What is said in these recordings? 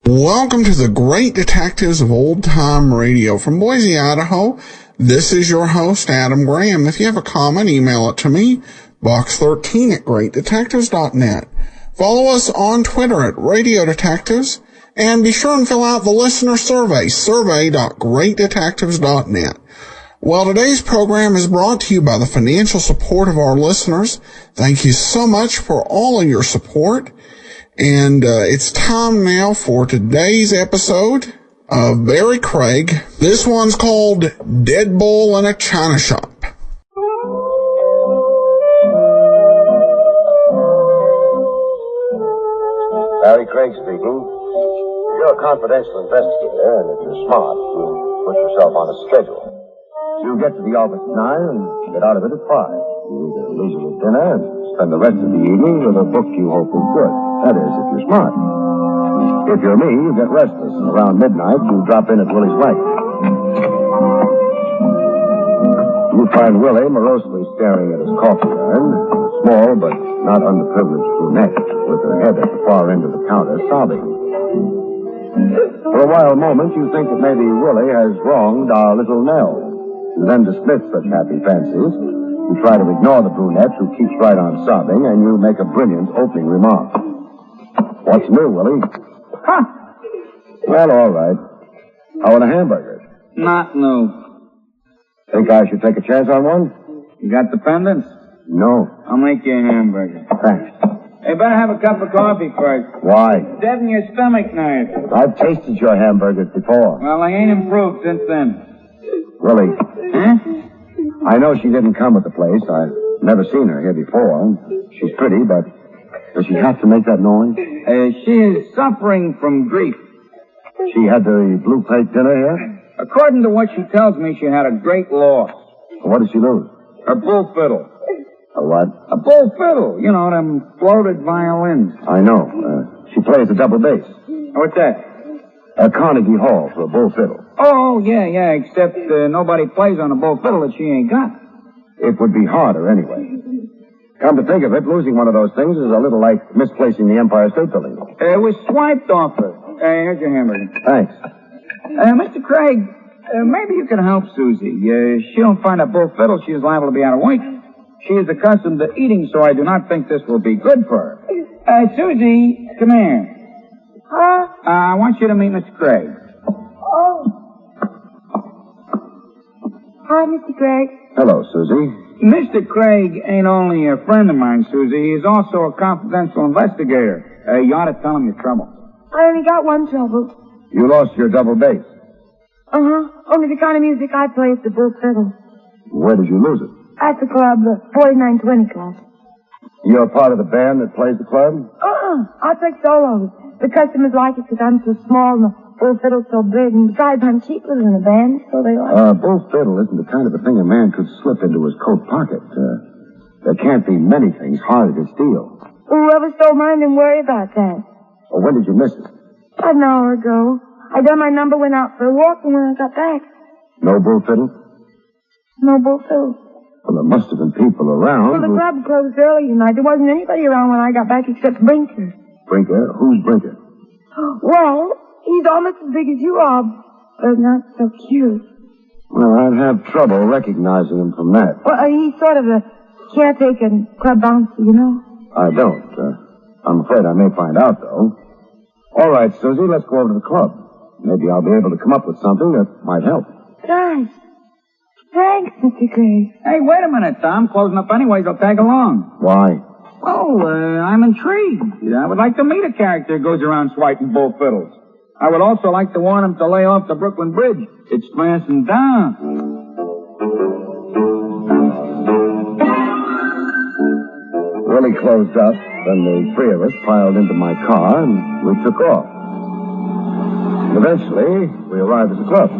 Welcome to the Great Detectives of Old Time Radio. From Boise, Idaho, this is your host, Adam Graham. If you have a comment, email it to me, box13@greatdetectives.net. Follow us on Twitter at Radio Detectives, and be sure and fill out the listener survey, survey.greatdetectives.net. Well, today's program is brought to you by the financial support of our listeners. Thank you so much for all of your support. And it's time now for today's episode of Barrie Craig. This one's called Dead Bull in a China Shop. Barrie Craig speaking. You're a confidential investigator, and if you're smart, you put yourself on a schedule. You get to the office at 9 and get out of it at 5. You eat a leisurely dinner and spend the rest of the evening with a book you hope is good. That is, if you're smart. If you're me, you get restless, and around midnight, you drop in at Willy's wagon. You find Willy morosely staring at his coffee urn, a small but not underprivileged brunette, with her head at the far end of the counter, sobbing. For a wild moment, you think that maybe Willy has wronged our little Nell. You then dismiss such happy fancies. You try to ignore the brunette who keeps right on sobbing, and you make a brilliant opening remark. What's new, Willy? Huh. Well, all right. How about a hamburger? Not new. Think I should take a chance on one? You got the pendants? No. I'll make you a hamburger. Thanks. Hey, better have a cup of coffee first. Why? Deaden your stomach nerves. I've tasted your hamburgers before. Well, they ain't improved since then. Willy, Huh? I know she didn't come at the place. I've never seen her here before. She's pretty, but does she have to make that noise? She is suffering from grief. She had the blue plate dinner here? According to what she tells me, she had a great loss. What did she lose? Her bull fiddle. A what? A bull fiddle. You know, them floated violins. I know. She plays the double bass. What's that? At Carnegie Hall for a bull fiddle. Oh, yeah, except nobody plays on a bull fiddle that she ain't got. It would be harder anyway. Come to think of it, losing one of those things is a little like misplacing the Empire State Building. It was swiped off her. Here's your hamburger. Thanks. Mr. Craig, maybe you can help Susie. She don't find a bull fiddle, she is liable to be out of weight. She is accustomed to eating, so I do not think this will be good for her. Susie, come here. Huh? I want you to meet Mr. Craig. Oh. Hi, Mr. Craig. Hello, Susie. Mr. Craig ain't only a friend of mine, Susie. He is also a confidential investigator. You ought to tell him your trouble. I only got one trouble. You lost your double bass. Uh-huh. Only the kind of music I play is the bull fiddle. Where did you lose it? At the club, the 4920 club. You're part of the band that plays the club? I play solos. The customers like it because I'm so small and the bull fiddle's so big. And besides, I'm cheaper than the band, so they like it. Bull fiddle isn't the kind of a thing a man could slip into his coat pocket. There can't be many things harder to steal. Whoever stole mine didn't worry about that. Well, when did you miss it? About an hour ago. I done my number, went out for a walk, and when I got back, No bull fiddle? no bull fiddle. Well, there must have been people around. Well, the club closed early tonight. There wasn't anybody around when I got back except Brinker. Brinker? Who's Brinker? Well, he's almost as big as you are, but not so cute. Well, I'd have trouble recognizing him from that. Well, he's sort of a caretaker and club bouncer, you know? I don't. I'm afraid I may find out, though. All right, Susie, let's go over to the club. Maybe I'll be able to come up with something that might help. Gosh. Thanks, Mr. Craig. Hey, wait a minute, Tom. Closing up anyways. I'll tag along. Why? Oh, I'm intrigued. I would like to meet a character who goes around swiping bull fiddles. I would also like to warn him to lay off the Brooklyn Bridge. It's smashing down. Willy closed up, then the three of us piled into my car, and we took off. Eventually, we arrived at the club.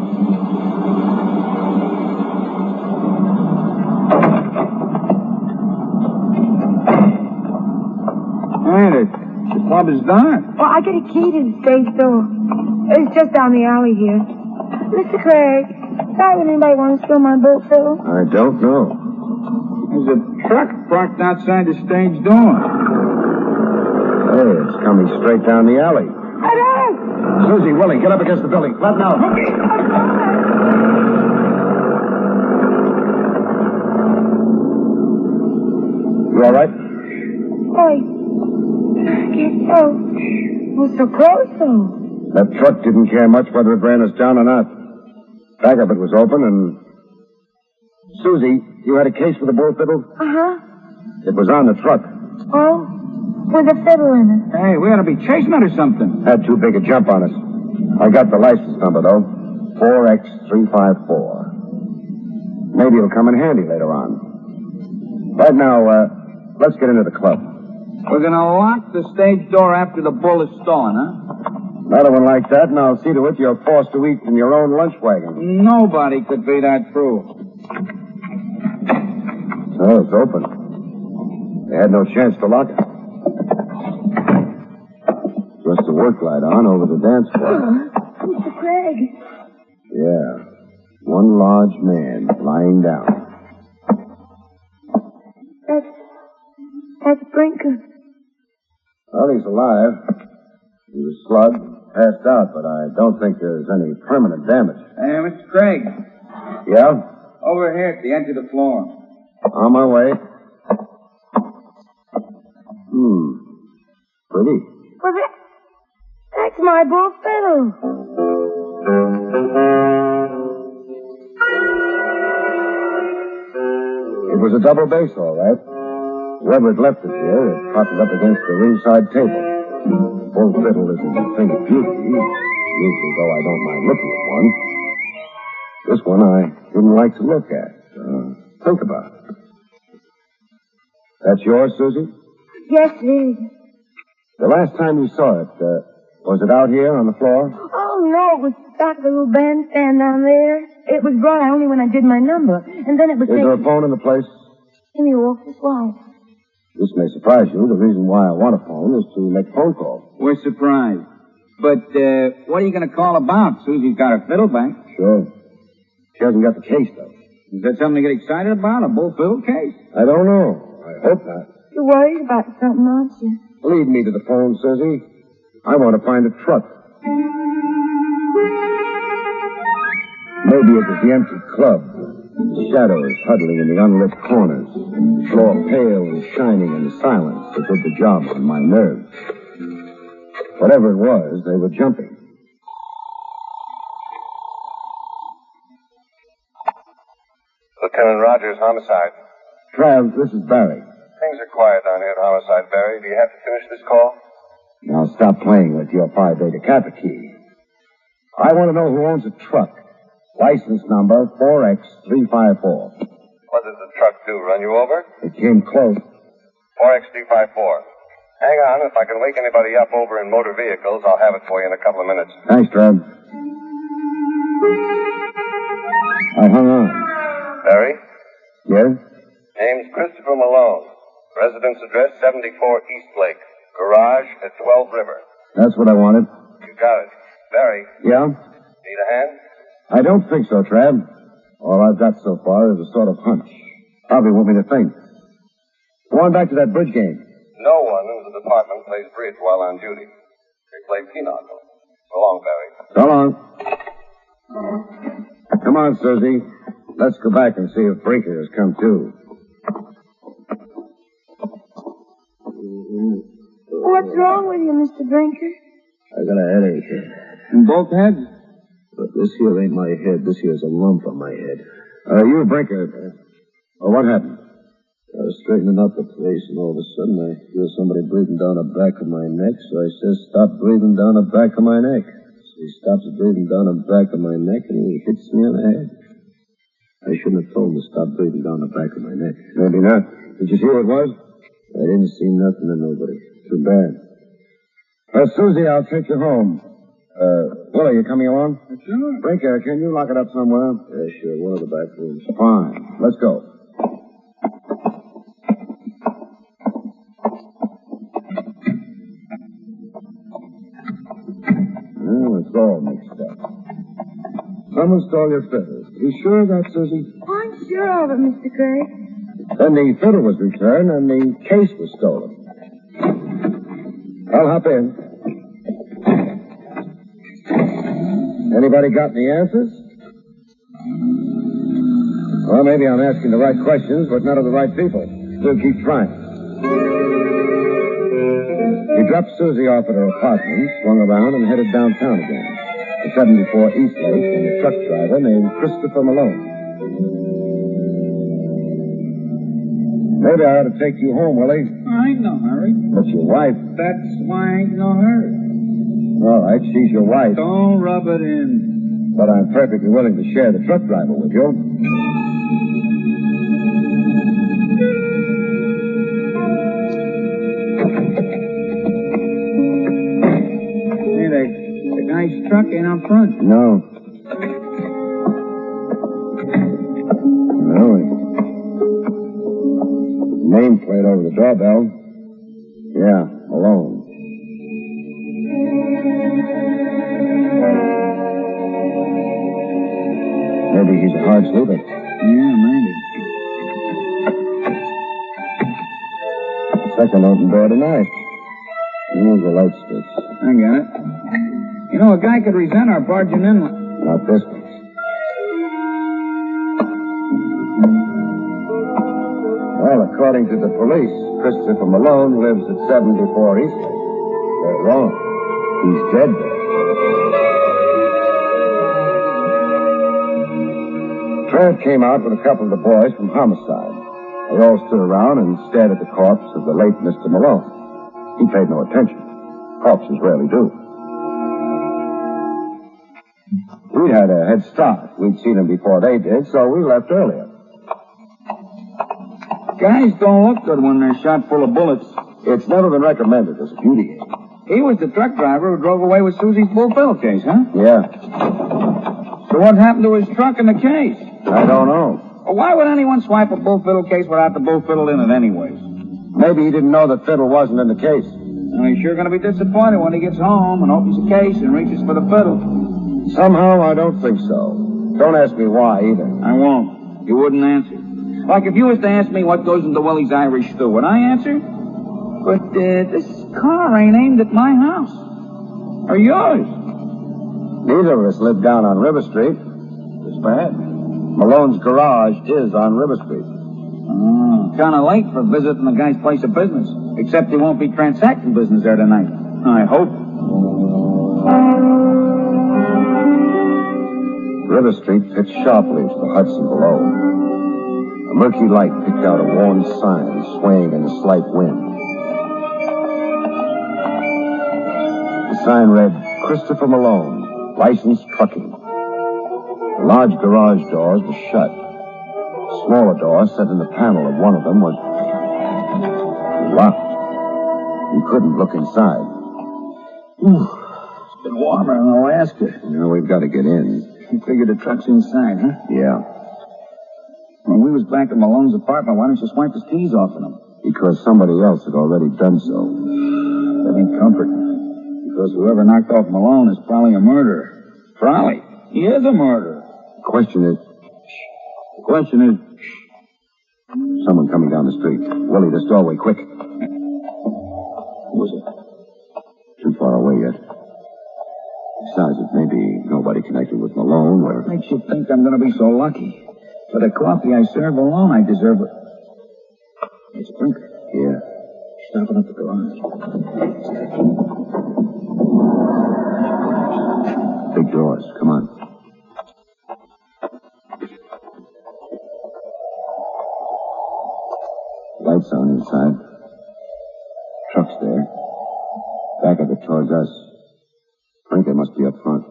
Hey, the club is dark. Well, I get a key to the stage door. It's just down the alley here. Mr. Craig, sorry, would anybody want to steal my boat fiddle? I don't know. There's a truck parked outside the stage door. Hey, it's coming straight down the alley. It is! Susie, Willie, get up against the building. Flatten out. Okay. You all right? I guess so. We're so close, though. That truck didn't care much whether it ran us down or not. Back of it was open, and... Susie, you had a case for the bull fiddle? Uh-huh. It was on the truck. Oh? With a fiddle in it. Hey, we ought to be chasing it or something. Had too big a jump on us. I got the license number, though. 4X354. Maybe it'll come in handy later on. Right now, let's get into the club. We're going to lock the stage door after the bull is stolen, huh? Another one like that, and I'll see to it you're forced to eat in your own lunch wagon. Nobody could be that cruel. Oh, it's open. They had no chance to lock it. Just a work light on over the dance floor. Mr. Craig. Yeah. One large man lying down. That's Brinker. Well, he's alive. He was slugged, passed out, but I don't think there's any permanent damage. Hey, Mr. Craig. Yeah? Over here at the edge of the floor. On my way. Pretty. Well, that's my bull fiddle. It was a double bass, all right. Whoever had left it here had propped it up against the ringside table. Bull fiddle isn't a thing of beauty, usually, though I don't mind looking at one. This one I didn't like to look at. Think about it. That's yours, Susie? Yes, it is. The last time you saw it, was it out here on the floor? Oh, no, it was back of the little bandstand down there. It was brought out only when I did my number. And then it was Is there a taken phone in the place? in the office. Why? This may surprise you. The reason why I want a phone is to make a phone call. We're surprised. But, what are you going to call about? Susie's got her fiddle back. Sure. She hasn't got the case, though. Is that something to get excited about? A bull fiddle case? I don't know. I hope not. You're worried about something, aren't you? Lead me to the phone, Susie. I want to find a truck. Maybe it was the empty club. Shadows huddling in the unlit corners. The floor pale and shining in the silence that did the job on my nerves. Whatever it was, they were jumping. Lieutenant Rogers, homicide. Trav, this is Barrie. Things are quiet down here at homicide, Barry. Do you have to finish this call? Now stop playing with your Phi Beta Kappa key. I want to know who owns a truck. License number 4X354. What did the truck do, run you over? It came close. 4X354. Hang on. If I can wake anybody up over in motor vehicles, I'll have it for you in a couple of minutes. Thanks, Trav. I hung on. Barry? Yes? Name's Christopher Malone. Residence address 74 East Lake. Garage at 12 River. That's what I wanted. You got it. Barry, Yeah? need a hand? I don't think so, Trav. All I've got so far is a sort of hunch. Probably want me to think. Go on back to that bridge game. No one in the department plays bridge while on duty. They play pinochle. So long, Barry. So long. Come on, Susie. Let's go back and see if Brinker has come too. What's wrong with you, Mr. Brinker? I got a headache. In both heads? But this here ain't my head. This here's a lump on my head. You, Brinker. What happened? I was straightening up the place, and all of a sudden I feel somebody breathing down the back of my neck, so I says, stop breathing down the back of my neck. So he stops breathing down the back of my neck, and he hits me on the head. I shouldn't have told him to stop breathing down the back of my neck. Maybe not. Did you see what it was? I didn't see nothing to nobody. Too bad. Susie, I'll take you home. Willie, you coming along? Sure. Brinker, can you lock it up somewhere? Yeah, sure. One of the back rooms. Fine. Let's go. Well, it's all mixed up. Someone stole your fiddle. You sure of that, Susie? I'm sure of it, Mr. Craig. Then the fiddle was returned and the case was stolen. I'll hop in. Anybody got any answers? Well, maybe I'm asking the right questions, but none of the right people. We'll keep trying. He dropped Susie off at her apartment, swung around, and headed downtown again. The 74 Eastlake and a truck driver named Christopher Malone. Maybe I ought to take you home, Willie. I ain't no hurry. But your wife. That's why I ain't no hurry. All right, she's your wife. Don't rub it in. But I'm perfectly willing to share the truck driver with you. Hey, the guy's truck ain't up front. No. Nameplate over the doorbell. Yeah, Malone. Maybe he's a hard sleeper. Yeah, maybe. Second open door tonight. Here's the light switch. I got it. You know, a guy could resent our barging in. Not this one. Well, according to the police, Christopher Malone lives at 74 Eastlake. They're wrong. He's dead there. Trent came out with a couple of the boys from homicide. They all stood around and stared at the corpse of the late Mr. Malone. He paid no attention. Corpses rarely do. We had a head start. We'd seen him before they did, so we left earlier. Guys don't look good when they're shot full of bullets. It's never been recommended as a beauty aid. He was the truck driver who drove away with Susie's bull fiddle case, huh? Yeah. So what happened to his truck and the case? I don't know. Well, why would anyone swipe a bull fiddle case without the bull fiddle in it anyways? Maybe he didn't know the fiddle wasn't in the case. Well, he's sure going to be disappointed when he gets home and opens the case and reaches for the fiddle. Somehow, I don't think so. Don't ask me why, either. I won't. You wouldn't answer. Like if you was to ask me what goes into Willie's Irish stew, would I answer? But this car ain't aimed at my house. Or yours. Neither of us live down on River Street. It's bad. Malone's garage is on River Street. Kind of late for visiting the guy's place of business. Except he won't be transacting business there tonight. I hope. River Street pitched sharply to the Hudson below. A murky light picked out a worn sign swaying in a slight wind. The sign read, Christopher Malone, licensed trucking. The large garage doors were shut. A smaller door set in the panel of one of them was locked. You couldn't look inside. It's been warmer in Alaska. We've got to get in. You figured the truck's inside, huh? Yeah. When we was back at Malone's apartment, why didn't you swipe his keys off of him? Because somebody else had already done so. That ain't comforting. Because whoever knocked off Malone is probably a murderer. Probably. He is a murderer. The question is... Someone coming down the street. Willie, this doorway, quick. Who was it? Too far away yet. Besides, it may be nobody connected with Malone or... What makes you think I'm going to be so lucky? For the coffee I serve alone, I deserve it. It's Brinker. Yeah. Stopping up the garage. Big doors. Come on. Lights on inside. Truck's there. Back of it towards us. Brinker must be up front.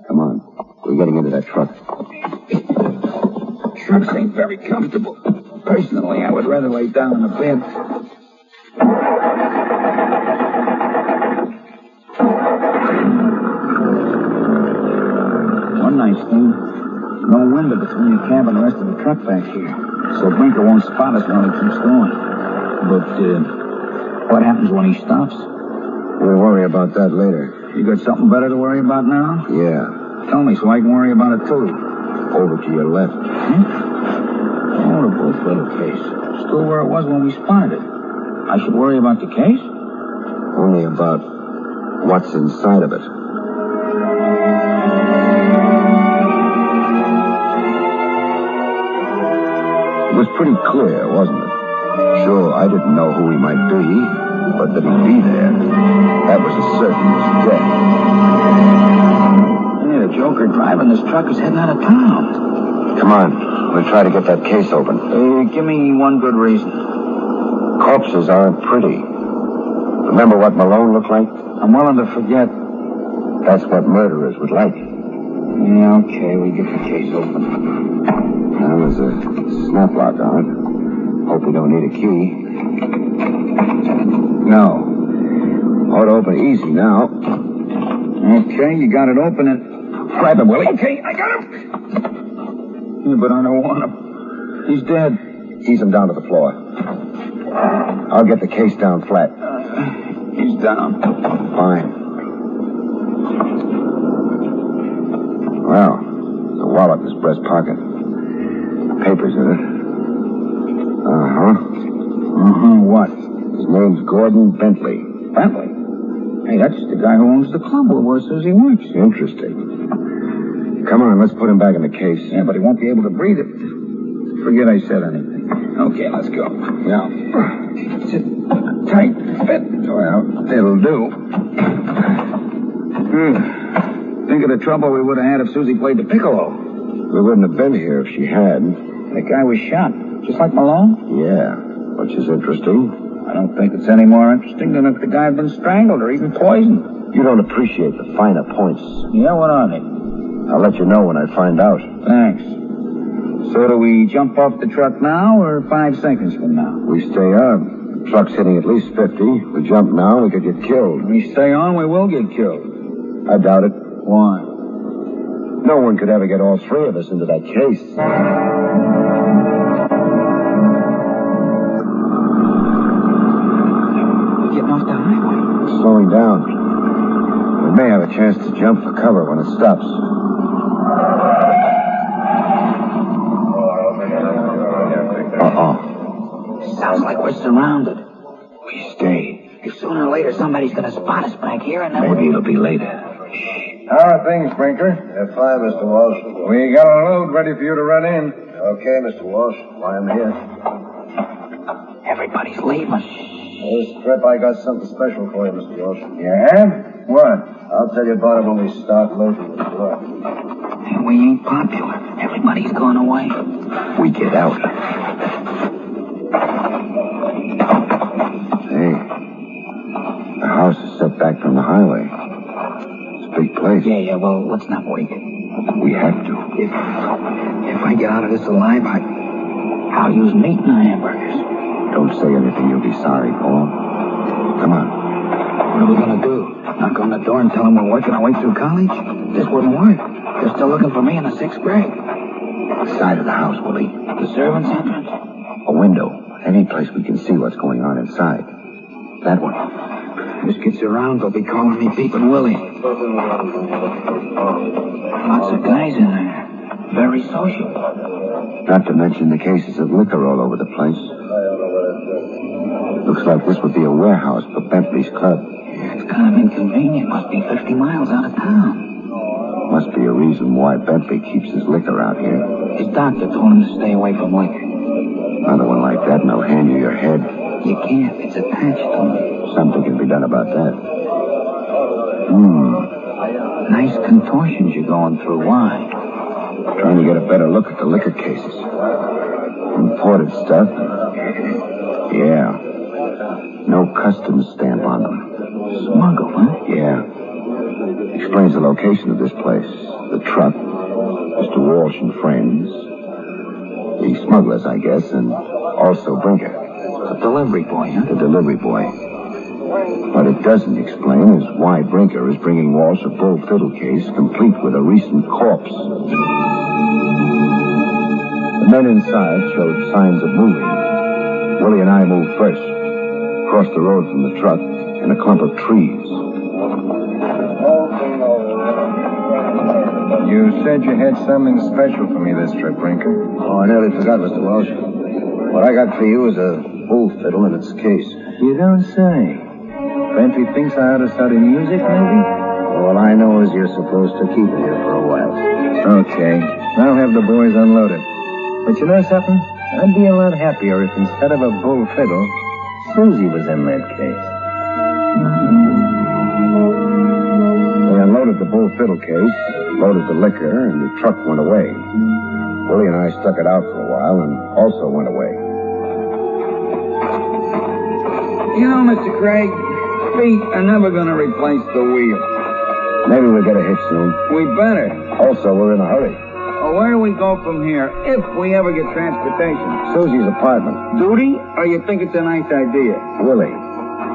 Come on. We're getting into that truck. Trucks ain't very comfortable. Personally, I would rather lay down in a bed. one nice thing. No window between the cab and the rest of the truck back here. So Brinker won't spot us while he keeps going. But, what happens when he stops? We'll worry about that later. You got something better to worry about now? Yeah. Tell me so I can worry about it too. Over to your left. Oh, the bull fiddle case. Still where it was when we spotted it. I should worry about the case? Only about what's inside of it. It was pretty clear, wasn't it? Sure, I didn't know who he might be, but that he'd be there, that was as certain as death. Yeah, the joker driving this truck is heading out of town. Come on, we'll try to get that case open. Give me one good reason. Corpses aren't pretty. Remember what Malone looked like? I'm willing to forget. That's what murderers would like. Yeah, okay, we get the case open. Now, there's a snap lock on it. Hope we don't need a key. No. Ought to open easy now. Okay, you got it open and... Grab him, Willie. Okay, I got him. Yeah, but I don't want him. He's dead. Ease him down to the floor. I'll get the case down flat. He's down. Fine. Well, the wallet in his breast pocket. Papers in it. What? His name's Gordon Bentley. Bentley? Hey, that's the guy who owns the club where Susie works. Interesting. Come on, let's put him back in the case. Yeah, but he won't be able to breathe it. Forget I said anything. Okay, let's go. Yeah. Sit tight, fit. Well, it'll do. Think of the trouble we would have had if Susie played the piccolo. We wouldn't have been here if she had. The guy was shot, just like Malone? Yeah, which is interesting. I don't think it's any more interesting than if the guy had been strangled or even poisoned. You don't appreciate the finer points. Yeah, what are they? I'll let you know when I find out. Thanks. So do we jump off the truck now or 5 seconds from now? We stay on. The truck's hitting at least 50. We jump now, we could get killed. If we stay on, we will get killed. I doubt it. Why? No one could ever get all three of us into that case. We're getting off the highway. It's slowing down. We may have a chance to jump for cover when it stops. Uh-oh. Sounds like we're surrounded. We stay. Sooner or later, somebody's going to spot us back here, and then Maybe it'll be later. How are things, Brinker? They're fine, Mr. Walsh. We got a load ready for you to run in. Okay, Mr. Walsh. Why I'm here. everybody's leaving. This trip, I got something special for you, Mr. Walsh. You have? What? I'll tell you about it when we start loading the truck. And we ain't popular. Everybody's gone away. We get out. Hey, the house is set back from the highway. It's a big place. Yeah, well, let's not wait. We have to. If I get out of this alive, I'll use meat in the hamburgers. Don't say anything you'll be sorry for. Come on. What are we gonna do? Knock on the door and tell them we're working our way through college? This wouldn't work. They're still looking for me in the 6th grade. Side of the house, Willy. The servants' entrance? A window. Any place we can see what's going on inside. That one. This gets around, they'll be calling me Peep and Willy. Lots of guys in there. Very social. Not to mention the cases of liquor all over the place. Looks like this would be a warehouse for Bentley's club. It's kind of inconvenient. Must be 50 miles out of town. Must be a reason why Bentley keeps his liquor out here. His doctor told him to stay away from liquor. Another one like that and I'll hand you your head. You can't. It's attached to him. Something can be done about that. Nice contortions you're going through. Why? Trying to get a better look at the liquor cases. Imported stuff. Yeah. No customs stamp on them. Smuggled, huh? Yeah. Explains the location of this place. The truck. Mr. Walsh and friends. The smugglers, I guess, and also Brinker. The delivery boy, huh? The delivery boy. What it doesn't explain is why Brinker is bringing Walsh a bull fiddle case complete with a recent corpse. The men inside showed signs of moving. Willie and I moved first, crossed the road from the truck in a clump of trees. You said you had something special for me this trip, Brinker. Oh, I nearly forgot, Mr. Walsh. What I got for you is a bull fiddle in its case. You don't say. Bentley thinks I ought to study music, maybe? All I know is you're supposed to keep it here for a while. Okay. I'll have the boys unload it. But you know something? I'd be a lot happier if instead of a bull fiddle, Susie was in that case. They unloaded the bull fiddle case, loaded the liquor, and the truck went away. Willie and I stuck it out for a while and also went away. You know, Mr. Craig, feet are never going to replace the wheel. Maybe we'll get a hitch soon. We better. Also, we're in a hurry. Well, where do we go from here if we ever get transportation? Susie's apartment. Duty, or you think it's a nice idea? Willie,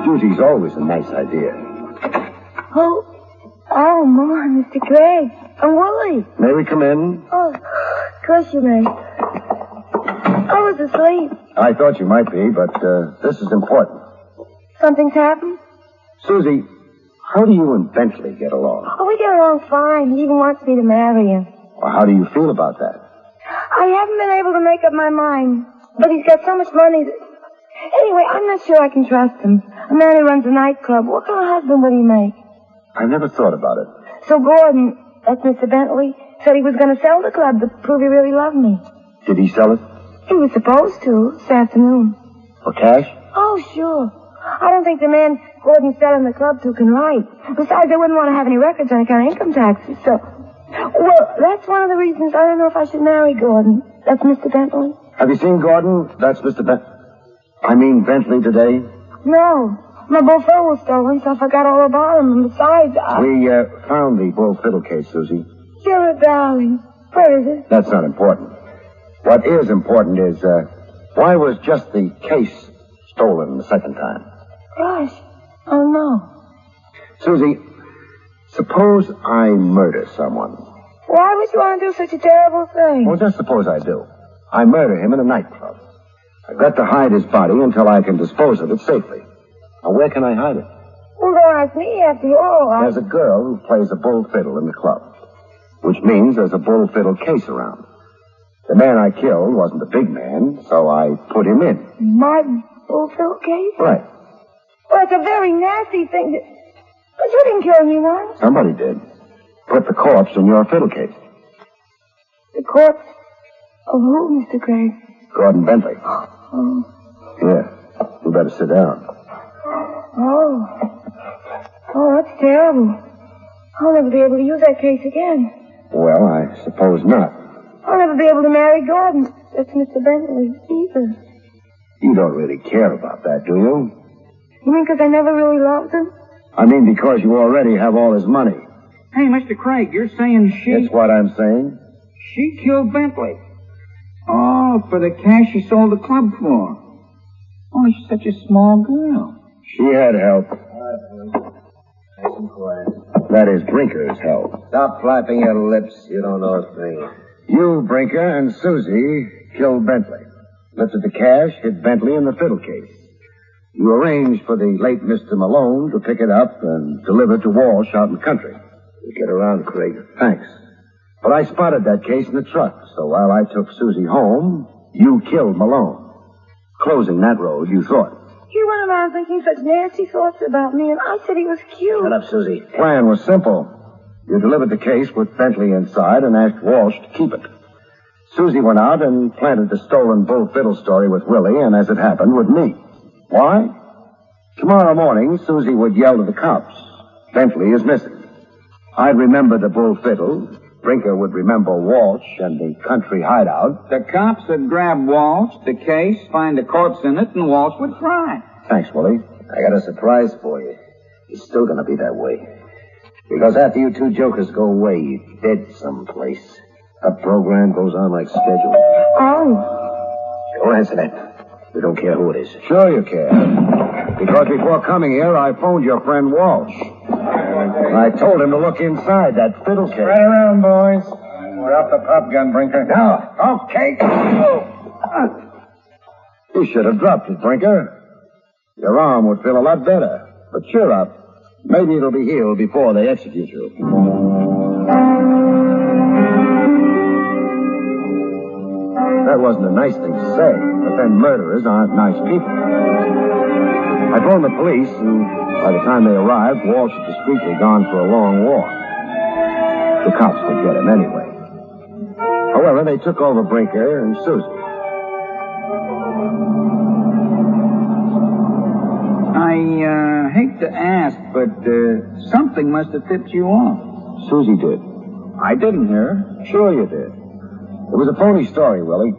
duty's always a nice idea. Oh, Mon, Mr. Craig. I'm Willy. May we come in? Oh, of course you may. I was asleep. I thought you might be, but this is important. Something's happened? Susie, how do you and Bentley get along? Oh, we get along fine. He even wants me to marry him. Well, how do you feel about that? I haven't been able to make up my mind. But he's got so much money that... Anyway, I'm not sure I can trust him. A man who runs a nightclub. What kind of husband would he make? I've never thought about it. So Gordon, that's Mr. Bentley, said he was going to sell the club to prove he really loved me. Did he sell it? He was supposed to this afternoon. For cash? Oh, sure. I don't think the man Gordon's selling the club to can write. Besides, they wouldn't want to have any records on account of income taxes, so... Well, that's one of the reasons I don't know if I should marry Gordon. That's Mr. Bentley. Have you seen Gordon? That's Mr. Bentley today? No. My bull fiddle was stolen, so I forgot all about him. And besides, We found the bull fiddle case, Susie. You're a darling. Where is it? That's not important. What is important is, why was just the case stolen the second time? Gosh. Oh, no. Susie, suppose I murder someone. Why would you want to do such a terrible thing? Well, just suppose I do. I murder him in a nightclub. I've got to hide his body until I can dispose of it safely. Now, where can I hide it? Well, don't ask me after all. There's a girl who plays a bull fiddle in the club, which means there's a bull fiddle case around. The man I killed wasn't a big man, so I put him in. My bull fiddle case? Right. Well, it's a very nasty thing to... But you didn't kill anyone. Somebody did. Put the corpse in your fiddle case. The corpse of who, Mr. Craig? Gordon Bentley. Oh. Yeah. You better sit down. Oh, that's terrible. I'll never be able to use that case again. Well, I suppose not. I'll never be able to marry Gordon. That's Mr. Bentley, either. You don't really care about that, do you? You mean because I never really loved him? I mean because you already have all his money. Hey, Mr. Craig, you're saying That's what I'm saying. She killed Bentley. Oh, for the cash she sold the club for. Oh, she's such a small girl. She had help. That is Brinker's help. Stop flapping your lips. You don't know a thing. You, Brinker, and Susie killed Bentley. Lifted the cash, hid Bentley in the fiddle case. You arranged for the late Mr. Malone to pick it up and deliver it to Walsh out in the country. You get around, Craig. Thanks. But I spotted that case in the truck, so while I took Susie home, you killed Malone. Closing that road, you thought. He went around thinking such nasty thoughts about me, and I said he was cute. Shut up, Susie. Plan was simple. You delivered the case with Bentley inside and asked Walsh to keep it. Susie went out and planted the stolen bull fiddle story with Willy, and as it happened, with me. Why? Tomorrow morning, Susie would yell to the cops. Bentley is missing. I'd remember the bull fiddle. Brinker would remember Walsh and the country hideout. The cops would grab Walsh, the case, find a corpse in it, and Walsh would fry. Thanks, Willy. I got a surprise for you. It's still going to be that way. Because after you two jokers go away, you're dead someplace. The program goes on like scheduled. Oh. Don't answer that. We don't care who it is. Sure you care. Because before coming here, I phoned your friend Walsh. I told him to look inside that fiddle case. Right around, boys. Drop the pop gun, Brinker. Now, okay. You should have dropped it, Brinker. Your arm would feel a lot better. But cheer up. Maybe it'll be healed before they execute you. That wasn't a nice thing to say, but then murderers aren't nice people. I phoned the police, and by the time they arrived, Walsh had discreetly gone for a long walk. The cops would get him anyway. However, they took over Brinker and Susie. I hate to ask, but something must have tipped you off. Susie did. I didn't hear. Sure you did. It was a phony story, Willie.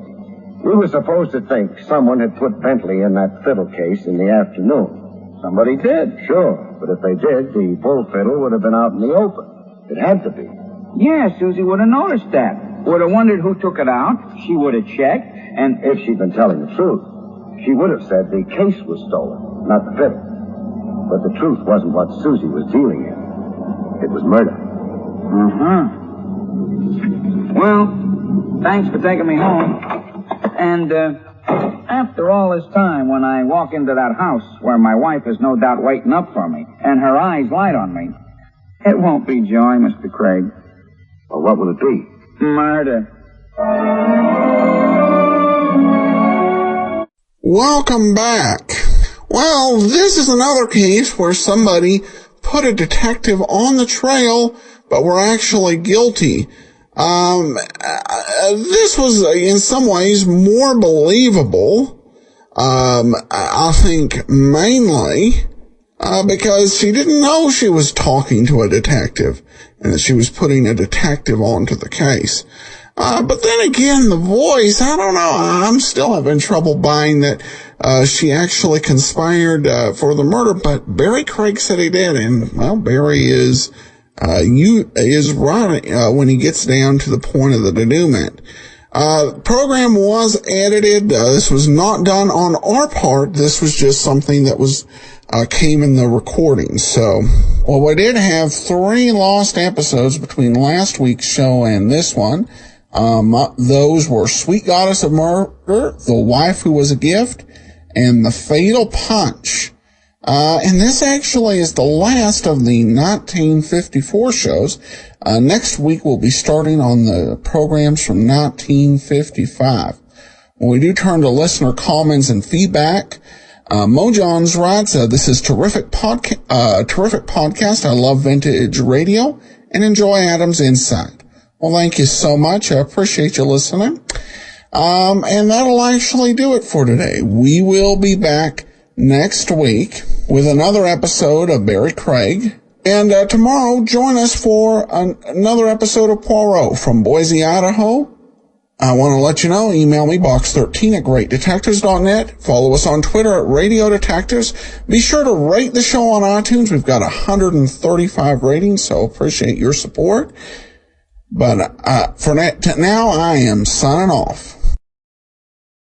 We were supposed to think someone had put Bentley in that fiddle case in the afternoon. Somebody did. Sure, but if they did, the bull fiddle would have been out in the open. It had to be. Yeah, Susie would have noticed that. Would have wondered who took it out. She would have checked, and if she'd been telling the truth, she would have said the case was stolen, not the fiddle. But the truth wasn't what Susie was dealing in. It was murder. Uh-huh. Well, thanks for taking me home. And, after all this time, when I walk into that house where my wife is no doubt waiting up for me, and her eyes light on me, it won't be joy, Mr. Craig. Well, what will it be? Murder. Welcome back. Well, this is another case where somebody put a detective on the trail, but were actually guilty. This was, in some ways, more believable, I think, mainly, because she didn't know she was talking to a detective, and that she was putting a detective onto the case. But then again, the voice, I don't know, I'm still having trouble buying that, she actually conspired, for the murder, but Barrie Craig said he did, and, well, Barrie is right, when he gets down to the point of the denouement. The program was edited. This was not done on our part. This was just something that was, came in the recording. So, well, we did have 3 lost episodes between last week's show and this one. Those were Sweet Goddess of Murder, The Wife Who Was a Gift, and The Fatal Punch. And this actually is the last of the 1954 shows. Next week we'll be starting on the programs from 1955. When we do turn to listener comments and feedback, Mo Johns writes, this is terrific podcast. I love vintage radio and enjoy Adam's insight. Well, thank you so much. I appreciate you listening. And that'll actually do it for today. We will be back next week with another episode of Barrie Craig. And tomorrow, join us for another episode of Poirot from Boise, Idaho. I want to let you know, email me, box13@greatdetectives.net. Follow us on Twitter at Radio Detectives. Be sure to rate the show on iTunes. We've got 135 ratings, so appreciate your support. But for now, I am signing off.